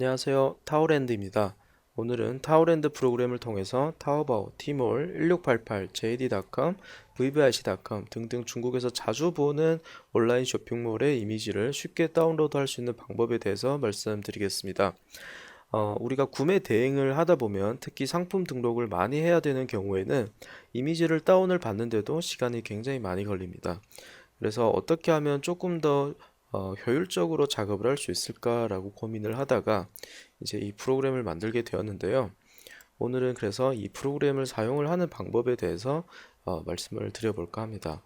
안녕하세요. 타오랜드입니다. 오늘은 타오랜드 프로그램을 통해서 타오바오, 티몰, 1688, JD.com, VVIC.com 등등 중국에서 자주 보는 온라인 쇼핑몰의 이미지를 쉽게 다운로드할 수 있는 방법에 대해서 말씀드리겠습니다. 우리가 구매 대행을 하다 보면 특히 상품 등록을 많이 해야 되는 경우에는 이미지를 다운을 받는데도 시간이 굉장히 많이 걸립니다. 그래서 어떻게 하면 조금 더 효율적으로 작업을 할 수 있을까라고 고민을 하다가 이제 이 프로그램을 만들게 되었는데요. 오늘은 그래서 이 프로그램을 사용을 하는 방법에 대해서 말씀을 드려볼까 합니다.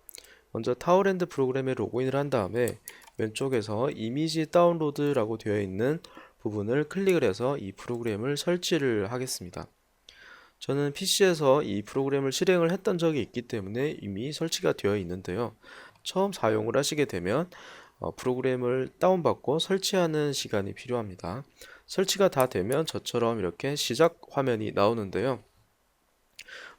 먼저 타워랜드 프로그램에 로그인을 한 다음에 왼쪽에서 이미지 다운로드라고 되어 있는 부분을 클릭을 해서 이 프로그램을 설치를 하겠습니다. 저는 PC에서 이 프로그램을 실행을 했던 적이 있기 때문에 이미 설치가 되어 있는데요. 처음 사용을 하시게 되면 프로그램을 다운받고 설치하는 시간이 필요합니다. 설치가 다 되면 저처럼 이렇게 시작 화면이 나오는데요.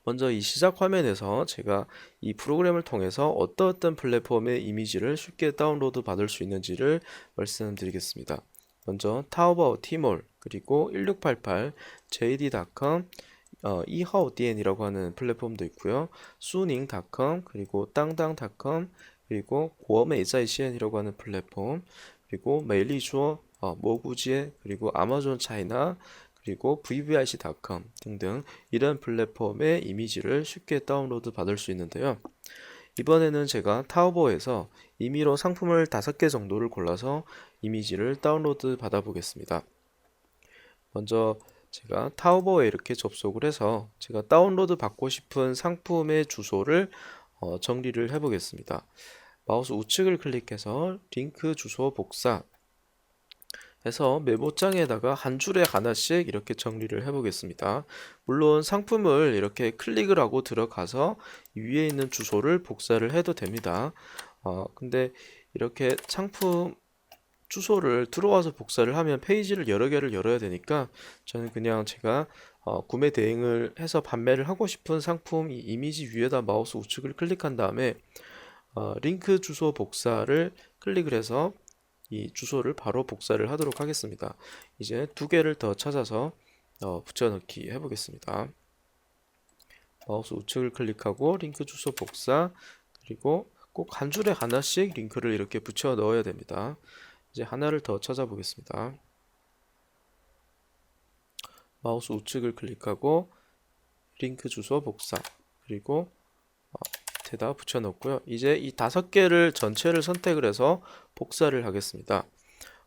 먼저 이 시작 화면에서 제가 이 프로그램을 통해서 어떤 플랫폼의 이미지를 쉽게 다운로드 받을 수 있는지를 말씀드리겠습니다. 먼저 타오바오 티몰 그리고 1688 JD.com 이하오디엔이라고 하는 플랫폼도 있고요. 수닝닷컴 그리고 땅땅닷컴 그리고 고어메이자이시엔이라고 하는 플랫폼 그리고 메일리주어 모구지에 그리고 아마존 차이나 그리고 VVIC.com 등등 이런 플랫폼의 이미지를 쉽게 다운로드 받을 수 있는데요. 이번에는 제가 타오바오에서 임의로 상품을 5개 정도를 골라서 이미지를 다운로드 받아 보겠습니다. 먼저 제가 타오바오에 이렇게 접속을 해서 제가 다운로드 받고 싶은 상품의 주소를 정리를 해 보겠습니다. 마우스 우측을 클릭해서 링크 주소 복사 해서 메모장에다가 한 줄에 하나씩 이렇게 정리를 해 보겠습니다. 물론 상품을 이렇게 클릭을 하고 들어가서 위에 있는 주소를 복사를 해도 됩니다. 근데 이렇게 상품 주소를 들어와서 복사를 하면 페이지를 여러 개를 열어야 되니까 저는 그냥 제가 구매 대행을 해서 판매를 하고 싶은 상품 이 이미지 위에다 마우스 우측을 클릭한 다음에 링크 주소 복사를 클릭을 해서 이 주소를 바로 복사를 하도록 하겠습니다. 이제 2개를 더 찾아서 붙여넣기 해보겠습니다. 마우스 우측을 클릭하고 링크 주소 복사 그리고 꼭 한 줄에 하나씩 링크를 이렇게 붙여 넣어야 됩니다. 이제 하나를 더 찾아보겠습니다. 마우스 우측을 클릭하고 링크 주소 복사 그리고 밑에다 붙여 넣고요. 이제 이 5개를 전체를 선택을 해서 복사를 하겠습니다.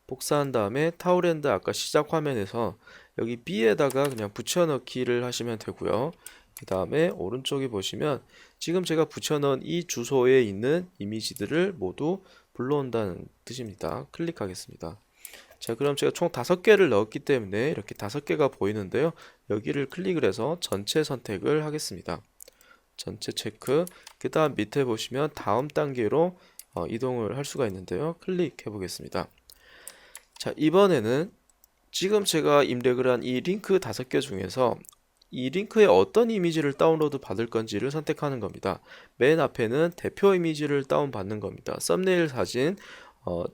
복사한 다음에 타오랜드 아까 시작 화면에서 여기 B에다가 그냥 붙여넣기를 하시면 되고요. 그 다음에 오른쪽에 보시면 지금 제가 붙여넣은 이 주소에 있는 이미지들을 모두 불러온다는 뜻입니다. 클릭하겠습니다. 자, 그럼 제가 총 5개를 넣었기 때문에 이렇게 5개가 보이는데요. 여기를 클릭을 해서 전체 선택을 하겠습니다. 전체 체크. 그 다음 밑에 보시면 다음 단계로 이동을 할 수가 있는데요. 클릭해 보겠습니다. 자, 이번에는 지금 제가 입력을 한 이 링크 5개 중에서 이 링크에 어떤 이미지를 다운로드 받을 건지를 선택하는 겁니다. 맨 앞에는 대표 이미지를 다운받는 겁니다. 썸네일 사진,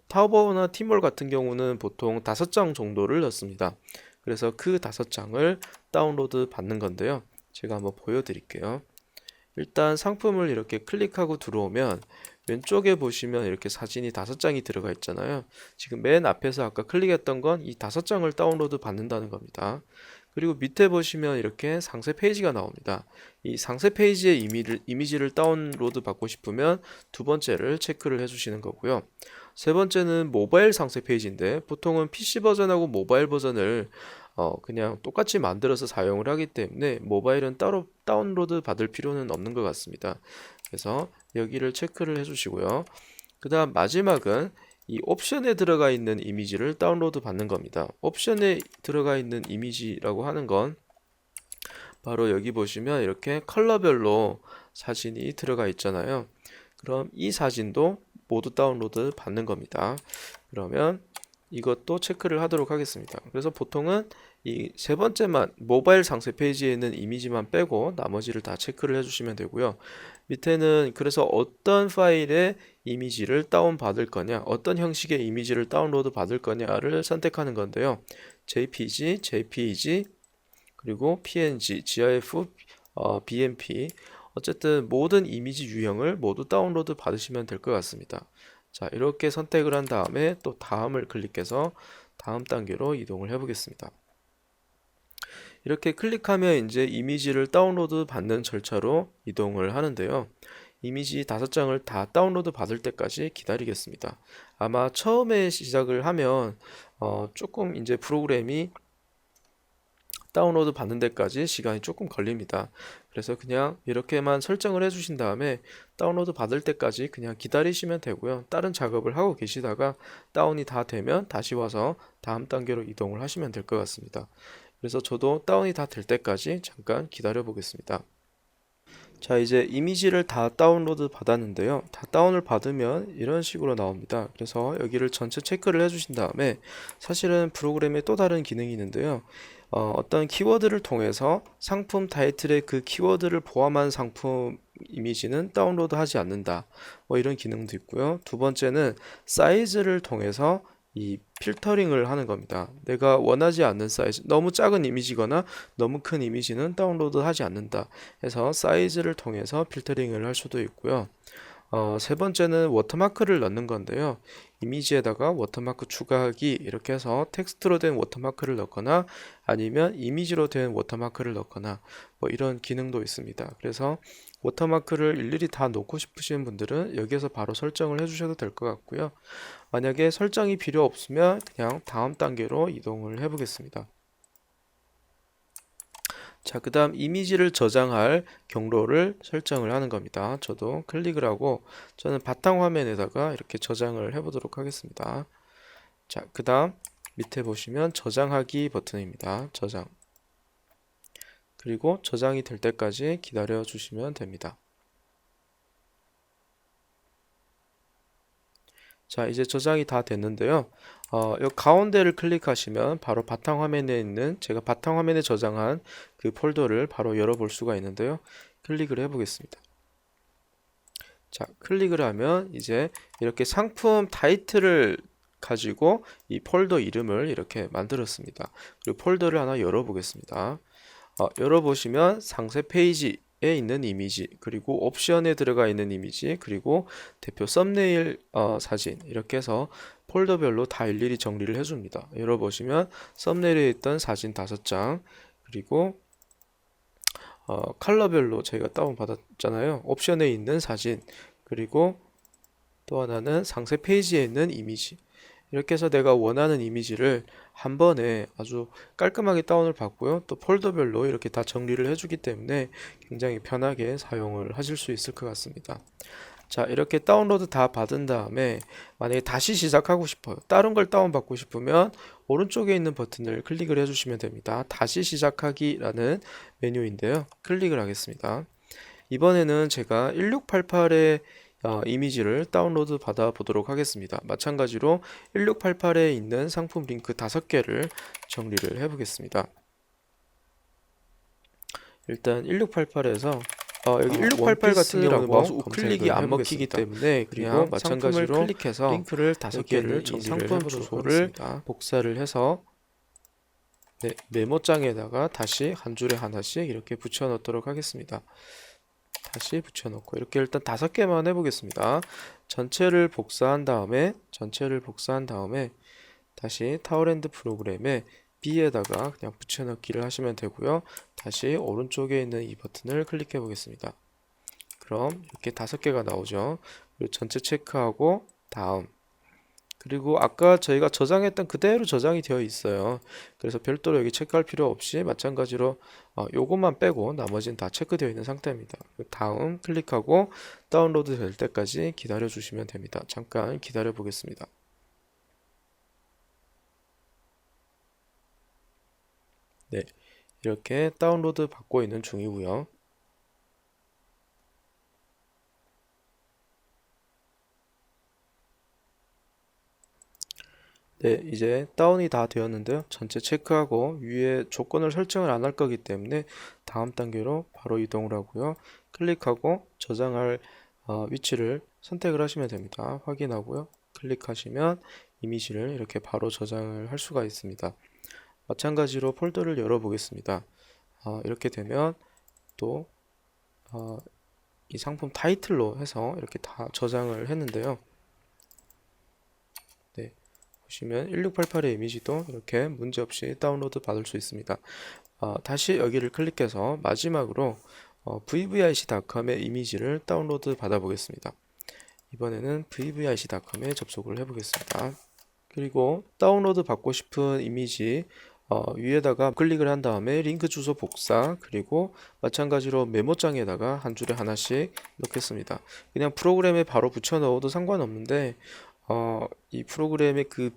타오바오나 티몰 같은 경우는 보통 5장 정도를 넣습니다. 그래서 그 5장을 다운로드 받는 건데요. 제가 한번 보여드릴게요. 일단 상품을 이렇게 클릭하고 들어오면 왼쪽에 보시면 이렇게 사진이 5장이 들어가 있잖아요. 지금 맨 앞에서 아까 클릭했던 건 이 5장을 다운로드 받는다는 겁니다. 그리고 밑에 보시면 이렇게 상세 페이지가 나옵니다. 이 상세 페이지의 이미지를 다운로드 받고 싶으면 2번째를 체크를 해주시는 거고요. 3번째는 모바일 상세 페이지인데 보통은 PC 버전하고 모바일 버전을 그냥 똑같이 만들어서 사용을 하기 때문에 모바일은 따로 다운로드 받을 필요는 없는 것 같습니다. 그래서 여기를 체크를 해주시고요. 그 다음 마지막은 이 옵션에 들어가 있는 이미지를 다운로드 받는 겁니다. 옵션에 들어가 있는 이미지라고 하는 건 바로 여기 보시면 이렇게 컬러별로 사진이 들어가 있잖아요. 그럼 이 사진도 모두 다운로드 받는 겁니다. 그러면 이것도 체크를 하도록 하겠습니다. 그래서 보통은 이 3번째만 모바일 상세 페이지에 있는 이미지만 빼고 나머지를 다 체크를 해주시면 되고요. 밑에는 그래서 어떤 파일의 이미지를 다운받을 거냐, 어떤 형식의 이미지를 다운로드 받을 거냐를 선택하는 건데요. JPG, JPEG, 그리고 PNG, GIF, BMP, 어쨌든 모든 이미지 유형을 모두 다운로드 받으시면 될 것 같습니다. 자, 이렇게 선택을 한 다음에 또 다음을 클릭해서 다음 단계로 이동을 해 보겠습니다. 이렇게 클릭하면 이제 이미지를 다운로드 받는 절차로 이동을 하는데요. 이미지 5장을 다 다운로드 받을 때까지 기다리겠습니다. 아마 처음에 시작을 하면 조금 이제 프로그램이 다운로드 받는 데까지 시간이 조금 걸립니다. 그래서 그냥 이렇게만 설정을 해 주신 다음에 다운로드 받을 때까지 그냥 기다리시면 되고요. 다른 작업을 하고 계시다가 다운이 다 되면 다시 와서 다음 단계로 이동을 하시면 될 것 같습니다. 그래서 저도 다운이 다 될 때까지 잠깐 기다려 보겠습니다. 자, 이제 이미지를 다 다운로드 받았는데요. 다 다운을 받으면 이런 식으로 나옵니다. 그래서 여기를 전체 체크를 해주신 다음에 사실은 프로그램에 또 다른 기능이 있는데요. 어떤 키워드를 통해서 상품 타이틀에 그 키워드를 포함한 상품 이미지는 다운로드 하지 않는다. 뭐 이런 기능도 있고요. 두 번째는 사이즈를 통해서 이 필터링을 하는 겁니다. 내가 원하지 않는 사이즈, 너무 작은 이미지거나 너무 큰 이미지는 다운로드 하지 않는다 해서 사이즈를 통해서 필터링을 할 수도 있고요. 세 번째는 워터마크를 넣는 건데요. 이미지에다가 워터마크 추가하기 이렇게 해서 텍스트로 된 워터마크를 넣거나 아니면 이미지로 된 워터마크를 넣거나 뭐 이런 기능도 있습니다. 그래서 워터마크를 일일이 다 놓고 싶으신 분들은 여기에서 바로 설정을 해주셔도 될 것 같고요. 만약에 설정이 필요 없으면 그냥 다음 단계로 이동을 해 보겠습니다. 자, 그 다음 이미지를 저장할 경로를 설정을 하는 겁니다. 저도 클릭을 하고 저는 바탕화면에다가 이렇게 저장을 해 보도록 하겠습니다. 자, 그 다음 밑에 보시면 저장하기 버튼입니다. 저장. 그리고 저장이 될 때까지 기다려 주시면 됩니다. 자, 이제 저장이 다 됐는데요. 이 가운데를 클릭하시면 바로 바탕화면에 있는 제가 바탕화면에 저장한 그 폴더를 바로 열어볼 수가 있는데요. 클릭을 해보겠습니다. 자, 클릭을 하면 이제 이렇게 상품 타이틀을 가지고 이 폴더 이름을 이렇게 만들었습니다. 그리고 폴더를 하나 열어보겠습니다. 열어보시면 상세 페이지에 있는 이미지, 그리고 옵션에 들어가 있는 이미지, 그리고 대표 썸네일 사진 이렇게 해서 폴더별로 다 일일이 정리를 해줍니다. 열어보시면 썸네일에 있던 사진 5장, 그리고 컬러별로 저희가 다운받았잖아요. 옵션에 있는 사진, 그리고 또 하나는 상세 페이지에 있는 이미지. 이렇게 해서 내가 원하는 이미지를 한 번에 아주 깔끔하게 다운을 받고요. 또 폴더별로 이렇게 다 정리를 해주기 때문에 굉장히 편하게 사용을 하실 수 있을 것 같습니다. 자, 이렇게 다운로드 다 받은 다음에 만약에 다시 시작하고 싶어요. 다른 걸 다운받고 싶으면 오른쪽에 있는 버튼을 클릭을 해주시면 됩니다. 다시 시작하기라는 메뉴인데요. 클릭을 하겠습니다. 이번에는 제가 1688의 이미지를 다운로드 받아 보도록 하겠습니다. 마찬가지로 1688에 있는 상품 링크 5개를 정리를 해 보겠습니다. 일단 1688에서 여기 1688 같은 경우는 마우스 우클릭이 안 먹히기 때문에 그리고 마찬가지로 클릭해서 링크를 5개를 정리를 상품 주소를 복사를 해서 메모장에다가 다시 한 줄에 하나씩 이렇게 붙여 넣도록 하겠습니다. 다시 붙여놓고 이렇게 일단 5개만 해보겠습니다. 전체를 복사한 다음에 다시 타워랜드 프로그램에 B에다가 그냥 붙여넣기를 하시면 되고요. 다시 오른쪽에 있는 이 버튼을 클릭해 보겠습니다. 그럼 이렇게 5개가 나오죠. 그리고 전체 체크하고 다음, 그리고 아까 저희가 저장했던 그대로 저장이 되어 있어요. 그래서 별도로 여기 체크할 필요 없이 마찬가지로 요것만 빼고 나머지는 다 체크되어 있는 상태입니다. 다음 클릭하고 다운로드 될 때까지 기다려 주시면 됩니다. 잠깐 기다려 보겠습니다. 네, 이렇게 다운로드 받고 있는 중이고요. 네, 이제 다운이 다 되었는데요. 전체 체크하고 위에 조건을 설정을 안 할 거기 때문에 다음 단계로 바로 이동을 하고요. 클릭하고 저장할 위치를 선택을 하시면 됩니다. 확인하고요. 클릭하시면 이미지를 이렇게 바로 저장을 할 수가 있습니다. 마찬가지로 폴더를 열어보겠습니다. 이렇게 되면 또 이 상품 타이틀로 해서 이렇게 다 저장을 했는데요. 네, 보시면 1688의 이미지도 이렇게 문제없이 다운로드 받을 수 있습니다. 다시 여기를 클릭해서 마지막으로 vvic.com의 이미지를 다운로드 받아 보겠습니다. 이번에는 vvic.com에 접속을 해 보겠습니다. 그리고 다운로드 받고 싶은 이미지 위에다가 클릭을 한 다음에 링크 주소 복사, 그리고 마찬가지로 메모장에다가 한 줄에 하나씩 넣겠습니다. 그냥 프로그램에 바로 붙여 넣어도 상관없는데 이 프로그램의 그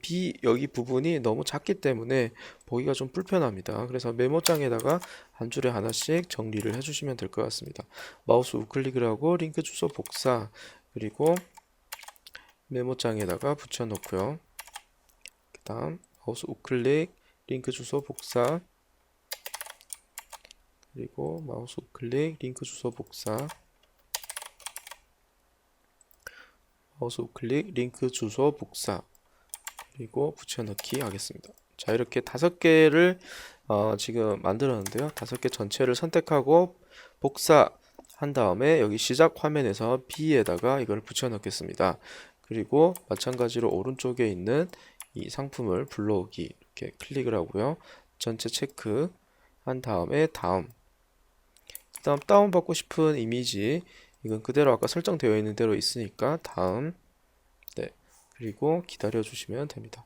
여기 부분이 너무 작기 때문에 보기가 좀 불편합니다. 그래서 메모장에다가 한 줄에 하나씩 정리를 해주시면 될 것 같습니다. 마우스 우클릭을 하고 링크 주소 복사, 그리고 메모장에다가 붙여 놓고요. 그 다음 마우스 우클릭, 링크 주소 복사, 그리고 마우스 우클릭, 링크 주소 복사, 마우스 우클릭, 링크 주소 복사, 그리고 붙여넣기 하겠습니다. 자, 이렇게 5개를 지금 만들었는데요. 5개 전체를 선택하고 복사한 다음에 여기 시작 화면에서 B에다가 이걸 붙여넣겠습니다. 그리고 마찬가지로 오른쪽에 있는 이 상품을 불러오기 이렇게 클릭을 하고요. 전체 체크 한 다음에 다음. 그다음 다운받고 싶은 이미지, 이건 그대로 아까 설정되어 있는 대로 있으니까 다음. 네, 그리고 기다려 주시면 됩니다.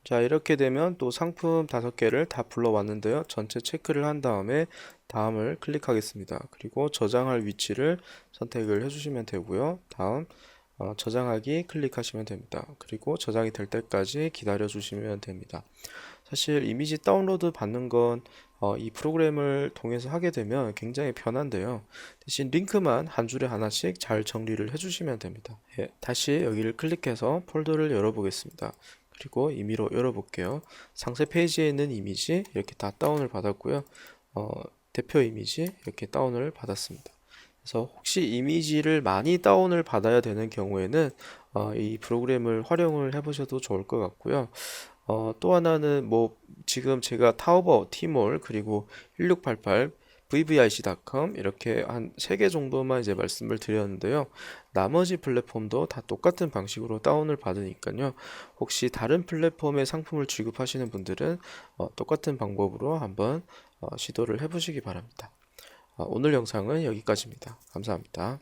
자, 이렇게 되면 또 상품 5개를 다 불러왔는데요. 전체 체크를 한 다음에 다음을 클릭하겠습니다. 그리고 저장할 위치를 선택을 해주시면 되고요. 다음 저장하기 클릭하시면 됩니다. 그리고 저장이 될 때까지 기다려 주시면 됩니다. 사실 이미지 다운로드 받는 건 이 프로그램을 통해서 하게 되면 굉장히 편한데요. 대신 링크만 한 줄에 하나씩 잘 정리를 해주시면 됩니다. 예, 다시 여기를 클릭해서 폴더를 열어보겠습니다. 그리고 임의로 열어볼게요. 상세 페이지에 있는 이미지 이렇게 다 다운을 받았고요. 대표 이미지 이렇게 다운을 받았습니다. 그래서 혹시 이미지를 많이 다운을 받아야 되는 경우에는 이 프로그램을 활용을 해보셔도 좋을 것 같고요. 또 하나는 뭐 지금 제가 타오바오, 티몰, 그리고 1688, vvic.com 이렇게 한 3개 정도만 이제 말씀을 드렸는데요. 나머지 플랫폼도 다 똑같은 방식으로 다운을 받으니까요. 혹시 다른 플랫폼의 상품을 취급하시는 분들은 똑같은 방법으로 한번 시도를 해보시기 바랍니다. 오늘 영상은 여기까지입니다. 감사합니다.